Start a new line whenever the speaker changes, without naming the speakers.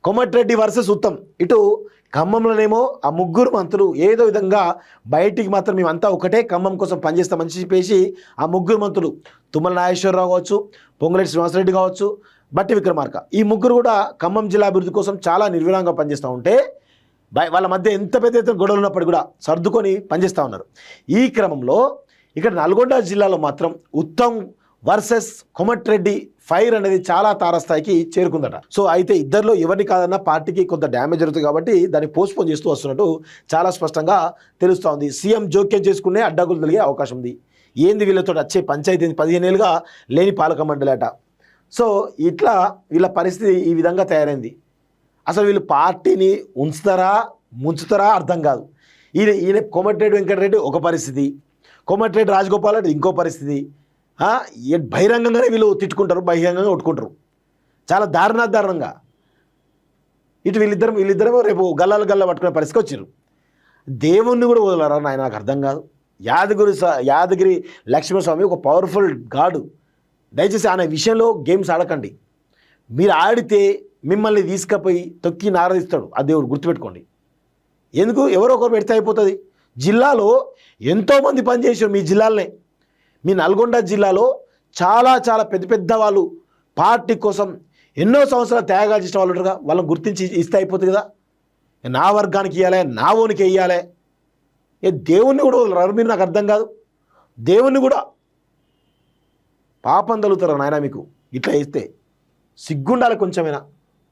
Komatireddy versus Uttam. ఇటు ఖమ్మంలోనేమో ఆ ముగ్గురు మంత్రులు ఏదో విధంగా బయటికి మాత్రం మేమంతా ఒకటే ఖమ్మం కోసం పనిచేస్తామని చెప్పేసి ఆ ముగ్గురు మంత్రులు తుమ్మల నాగేశ్వరరావు కావచ్చు, పొంగులేటి శ్రీనివాసరెడ్డి కావచ్చు, బట్టి విక్రమార్క, ఈ ముగ్గురు కూడా ఖమ్మం జిల్లా అభివృద్ధి కోసం చాలా నిర్విరాంగా పనిచేస్తూ ఉంటే వాళ్ళ మధ్య ఎంత పెద్ద ఎత్తున గొడవలు ఉన్నప్పుడు కూడా సర్దుకొని పనిచేస్తూ ఉన్నారు. ఈ క్రమంలో ఇక్కడ నల్గొండ జిల్లాలో మాత్రం ఉత్తమ్ వర్సెస్ కోమటిరెడ్డి ఫైర్ అనేది చాలా తారస్థాయికి చేరుకుందట. సో అయితే ఇద్దరిలో ఎవరిని కాదన్నా పార్టీకి కొంత డ్యామేజ్ జరుగుతుంది కాబట్టి దాన్ని పోస్ట్పోన్ చేస్తూ వస్తున్నట్టు చాలా స్పష్టంగా తెలుస్తూ ఉంది. సీఎం జోక్యం చేసుకునే అడ్డగులు కలిగే అవకాశం ఉంది. ఏంది వీళ్ళతో వచ్చే పంచాయతీ 15 ఏళ్ళుగా లేని పాలక మండలి అట. సో ఇట్లా వీళ్ళ పరిస్థితి ఈ విధంగా తయారైంది. అసలు వీళ్ళు పార్టీని ఉంచుతారా ముంచుతారా అర్థం కాదు. ఈయన కోమటిరెడ్డి వెంకటరెడ్డి ఒక పరిస్థితి, కోమటిరెడ్డి రాజగోపాల్ రెడ్డి ఇంకో పరిస్థితి. బహిరంగంగానే వీళ్ళు తిట్టుకుంటారు, బహిరంగంగా కొట్టుకుంటారు, చాలా దారుణంగా. ఇటు వీళ్ళిద్దరేమో రేపు గల్లాలు పట్టుకునే పరిస్థితికి వచ్చారు. దేవుణ్ణి కూడా వదలరా నాయన, నాకు అర్థం కాదు. యాదగిరి లక్ష్మణస్వామి ఒక పవర్ఫుల్ గాడు. దయచేసి ఆయన విషయంలో గేమ్స్ ఆడకండి. మీరు ఆడితే మిమ్మల్ని తీసుకుపోయి తొక్కి నారదిస్తాడు ఆ దేవుడు, గుర్తుపెట్టుకోండి. ఎందుకు ఎవరో ఒకరు పెడితే అయిపోతుంది. జిల్లాలో ఎంతోమంది పనిచేసారు మీ జిల్లాలనే. మీ నల్గొండ జిల్లాలో చాలా పెద్ద పెద్ద వాళ్ళు పార్టీ కోసం ఎన్నో సంవత్సరాలు త్యాగాలు చేసిన వాళ్ళు ఉంటారుగా, వాళ్ళని గుర్తించి ఇస్తే అయిపోతుంది కదా. నా వర్గానికి ఇవ్వాలి, నా ఓనికి వెయ్యాలి. దేవుణ్ణి కూడా వదలరు మీరు, నాకు అర్థం కాదు. దేవుణ్ణి కూడా పాపం తగులుతారు నాయన మీకు ఇట్లా వేస్తే. సిగ్గుండాలి కొంచెమైనా.